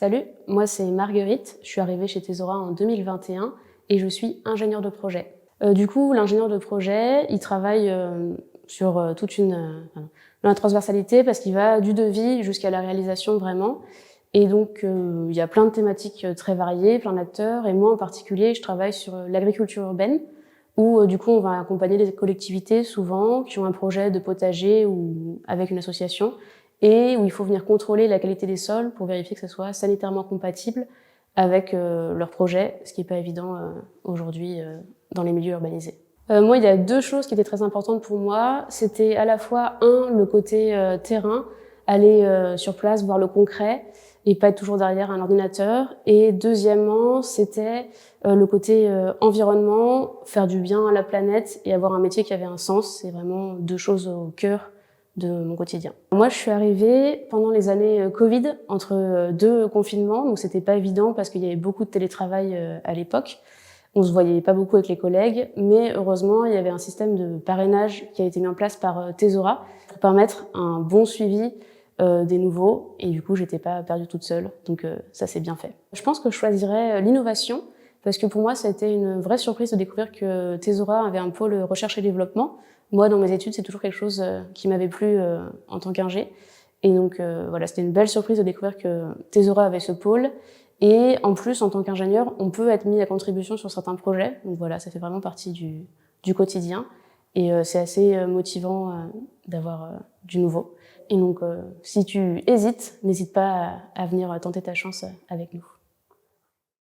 Salut, moi c'est Marguerite, je suis arrivée chez Tesora en 2021 et je suis ingénieure de projet. Du coup, l'ingénieur de projet, il travaille sur toute la transversalité parce qu'il va du devis jusqu'à la réalisation vraiment. Et donc, il y a plein de thématiques très variées, plein d'acteurs. Et moi en particulier, je travaille sur l'agriculture urbaine où du coup on va accompagner les collectivités souvent qui ont un projet de potager ou avec une association et où il faut venir contrôler la qualité des sols pour vérifier que ce soit sanitairement compatible avec leur projet, ce qui n'est pas évident aujourd'hui dans les milieux urbanisés. Moi, il y a deux choses qui étaient très importantes pour moi. C'était à la fois, le côté terrain, aller sur place, voir le concret, et pas être toujours derrière un ordinateur. Et deuxièmement, c'était le côté environnement, faire du bien à la planète et avoir un métier qui avait un sens. C'est vraiment deux choses au cœur de mon quotidien. Moi, je suis arrivée pendant les années Covid, entre deux confinements, donc c'était pas évident parce qu'il y avait beaucoup de télétravail à l'époque. On se voyait pas beaucoup avec les collègues, mais heureusement, il y avait un système de parrainage qui a été mis en place par Tesora pour permettre un bon suivi des nouveaux, et du coup, j'étais pas perdue toute seule, donc ça s'est bien fait. Je pense que je choisirais l'innovation, parce que pour moi, ça a été une vraie surprise de découvrir que Tesora avait un pôle recherche et développement. Moi, dans mes études, c'est toujours quelque chose qui m'avait plu en tant qu'ingé. Et donc, voilà, c'était une belle surprise de découvrir que Tesora avait ce pôle. Et en plus, en tant qu'ingénieur, on peut être mis à contribution sur certains projets. Donc voilà, ça fait vraiment partie du quotidien. Et c'est assez motivant d'avoir du nouveau. Et donc, si tu hésites, n'hésite pas à venir tenter ta chance avec nous.